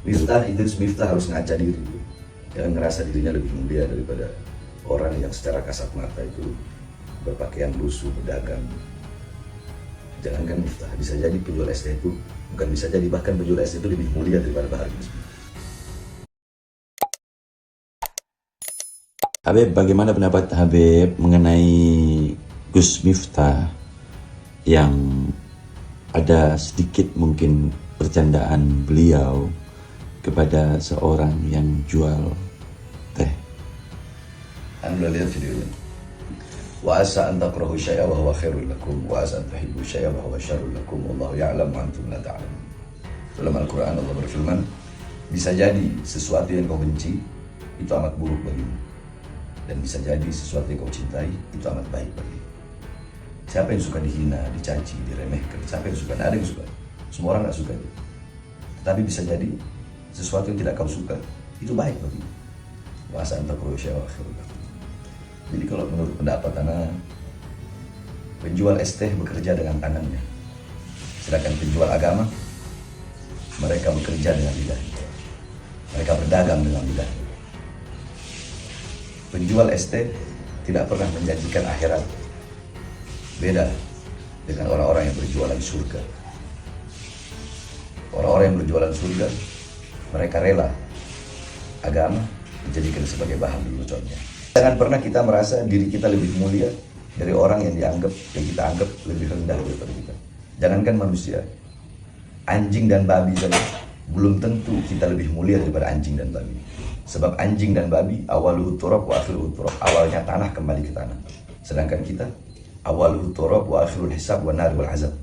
Miftah harus ngaca diri. Jangan ngerasa dirinya lebih mulia daripada orang yang secara kasat mata itu berpakaian lusuh, berdagang. Jangankan Miftah, bisa jadi penjual es teh itu, bukan bisa jadi, bahkan penjual es teh itu lebih mulia daripada Bahar bin Smith. Habib, bagaimana pendapat Habib mengenai Gus Miftah yang ada sedikit mungkin percandaan beliau kepada seorang yang jual teh? Anda lihat videonya. Wa asa an takrahu syai'a wa huwa khairul lakum wa asa an tuhibbu syai'a wa huwa syarrul lakum wallahu ya'lam wa antum la ta'lamun. Dalam Al-Qur'an Allah berfirman, bisa jadi sesuatu yang kau benci itu amat buruk bagimu, dan bisa jadi sesuatu yang kau cintai itu amat baik bagimu. Siapa yang suka dihina, dicaci, diremehkan? Siapa yang suka? Tidak ada yang suka. Semua orang tidak suka itu. Tetapi bisa jadi sesuatu yang tidak kau suka itu baik bagimu. Wa asa an takrahu syai'a wa huwa khairul lakum. Jadi kalau menurut pendapat anak, penjual es teh bekerja dengan tangannya, sedangkan penjual agama, mereka bekerja dengan lidahnya. Mereka berdagang dengan lidahnya. Penjual es teh tidak pernah menjanjikan akhirat. Beda dengan orang-orang yang berjualan surga. Orang-orang yang berjualan surga, mereka rela agama dijadikan sebagai bahan leluconnya. Jangan pernah kita merasa diri kita lebih mulia dari orang yang kita anggap lebih rendah daripada kita. Jangankan manusia, anjing dan babi saja belum tentu kita lebih mulia daripada anjing dan babi. Sebab anjing dan babi awaluhu turab wa akhiruhu turab, awalnya tanah kembali ke tanah. Sedangkan kita awaluhu turab wa akhirul hisab wa nar wal azab.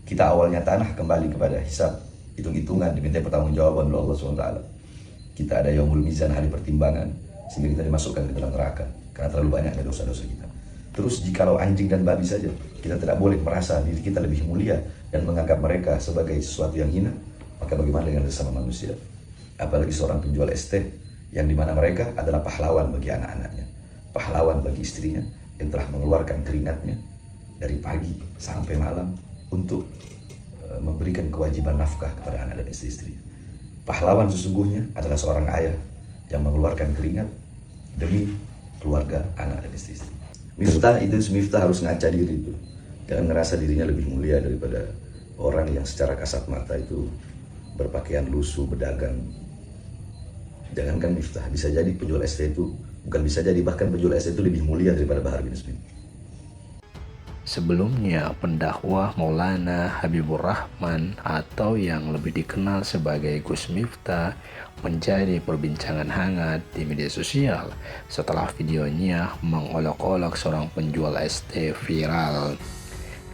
Kita awalnya tanah kembali kepada hisab, hitung-hitungan, diminta pertanggungjawaban oleh Allah SWT. Kita ada yaumul mizan, hari pertimbangan, sehingga kita dimasukkan ke dalam neraka karena terlalu banyak dari dosa-dosa kita. Terus jikalau anjing dan babi saja kita tidak boleh merasa diri kita lebih mulia dan menganggap mereka sebagai sesuatu yang hina, maka bagaimana dengan sesama manusia? Apalagi seorang penjual es teh yang dimana mereka adalah pahlawan bagi anak-anaknya, pahlawan bagi istrinya yang telah mengeluarkan keringatnya dari pagi sampai malam untuk memberikan kewajiban nafkah kepada anak dan istri-istrinya. Pahlawan sesungguhnya adalah seorang ayah yang mengeluarkan keringat demi keluarga, anak dan istri-istri. Miftah harus ngaca diri itu. Jangan ngerasa dirinya lebih mulia daripada orang yang secara kasat mata itu berpakaian lusuh, berdagang. Jangankan Miftah, bisa jadi penjual es teh itu, bukan bisa jadi, bahkan penjual es teh itu lebih mulia daripada Bahar bin Smith. Sebelumnya, pendakwah Maulana Habibur Rahman atau yang lebih dikenal sebagai Gus Miftah menjadi perbincangan hangat di media sosial setelah videonya mengolok-olok seorang penjual es teh viral.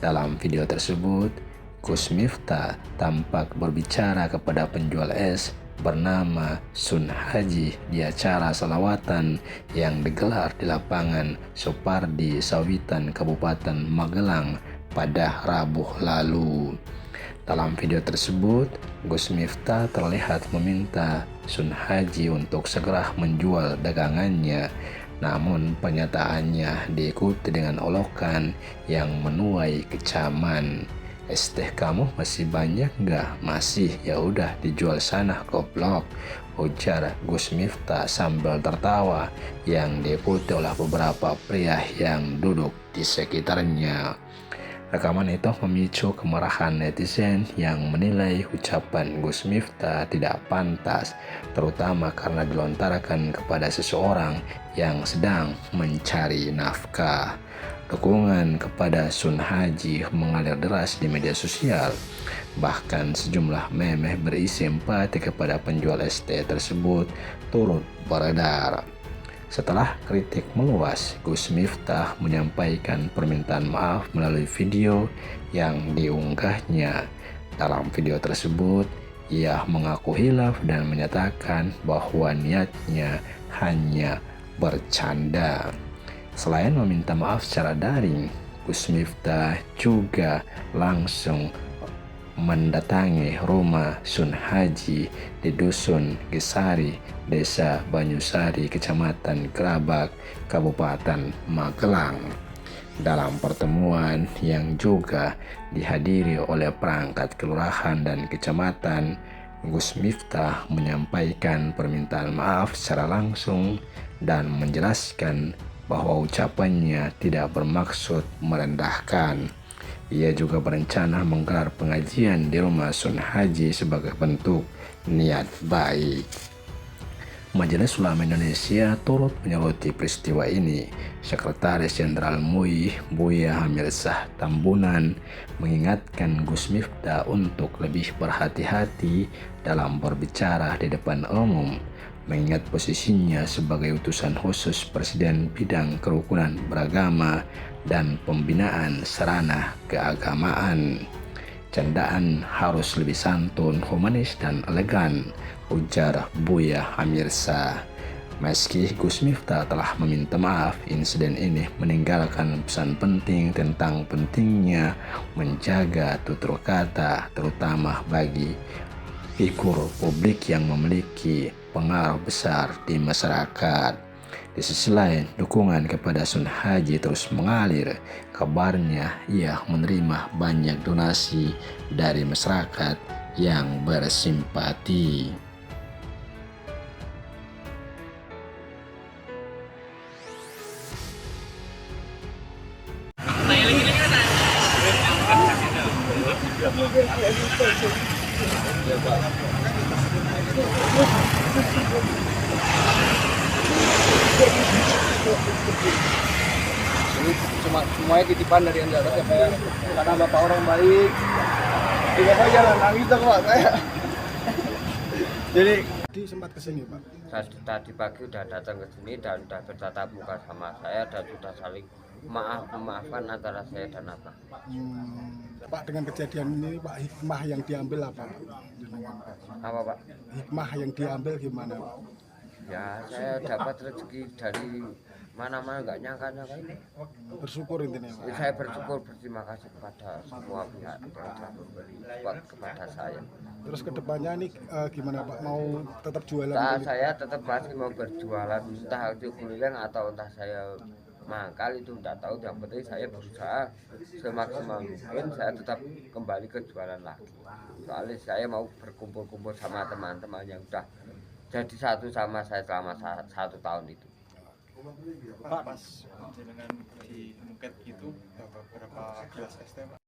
Dalam video tersebut, Gus Miftah tampak berbicara kepada penjual es bernama Sun Haji di acara salawatan yang digelar di lapangan Supardi Sawitan, Kabupaten Magelang pada Rabu lalu. Dalam video tersebut, Gus Miftah terlihat meminta Sun Haji untuk segera menjual dagangannya. Namun pernyataannya diikuti dengan olokan yang menuai kecaman. Es teh kamu masih banyak nggak? Masih, ya udah dijual sana goblok, ujar Gus Miftah sambil tertawa yang diikuti oleh beberapa pria yang duduk di sekitarnya. Rekaman itu memicu kemarahan netizen yang menilai ucapan Gus Miftah tidak pantas, terutama karena dilontarkan kepada seseorang yang sedang mencari nafkah. Dukungan kepada Sun Haji mengalir deras di media sosial. Bahkan sejumlah meme berisi empati kepada penjual es teh tersebut turut beredar. Setelah kritik meluas, Gus Miftah menyampaikan permintaan maaf melalui video yang diunggahnya. Dalam video tersebut, ia mengaku hilaf dan menyatakan bahwa niatnya hanya bercanda. Selain meminta maaf secara daring, Gus Miftah juga langsung mendatangi rumah Sun Haji di Dusun Gesari, Desa Banyusari, Kecamatan Gerabak, Kabupaten Magelang. Dalam pertemuan yang juga dihadiri oleh perangkat kelurahan dan kecamatan, Gus Miftah menyampaikan permintaan maaf secara langsung dan menjelaskan bahwa ucapannya tidak bermaksud merendahkan. Ia juga berencana menggelar pengajian di rumah Sun Haji sebagai bentuk niat baik. Majelis Ulama Indonesia turut menyoroti peristiwa ini. Sekretaris Jenderal MUI Buya Hamirsah Tambunan mengingatkan Gus Miftah untuk lebih berhati-hati dalam berbicara di depan umum, mengingat posisinya sebagai utusan khusus Presiden bidang kerukunan beragama dan pembinaan sarana keagamaan. Candaan harus lebih santun, humanis, dan elegan, ujar Buya Hamirsah. Meski Gus Miftah telah meminta maaf, insiden ini meninggalkan pesan penting tentang pentingnya menjaga tutur kata, terutama bagi figur publik yang memiliki pengaruh besar di masyarakat. Di sisi lain, dukungan kepada Sun Haji terus mengalir. Kabarnya ia menerima banyak donasi dari masyarakat yang bersimpati. Ini semuanya titipan dari yang di atas ya Pak ya. Karena Bapak orang baik. Jadi Bapak jangan nangis dong Pak saya. Jadi sempat kesini Pak. Saya tadi pagi udah datang ke sini dan udah bertatap muka sama saya dan sudah saling memaafkan antara saya dan Abang. Pak, dengan kejadian ini Pak, hikmah yang diambil apa Pak? Apa Pak? Hikmah yang diambil gimana Pak? Ya saya dapat rezeki dari mana-mana, nggak nyangka-nyangka ini. Bersyukur intinya Pak. Saya bersyukur, berterima kasih kepada semua pihak yang sudah support kepada saya. Terus kedepannya nih gimana Pak? Mau tetap jualan? Nah, saya tetap masih mau berjualan, entah itu keliling atau entah saya mangkal, itu tidak tahu. Yang penting saya berusaha semaksimal mungkin saya tetap kembali ke jualan lagi. Soalnya saya mau berkumpul-kumpul sama teman-teman yang sudah jadi satu sama saya selama 1 tahun itu. Pak, pas dengan di Muket itu berapa gelas es teh Pak?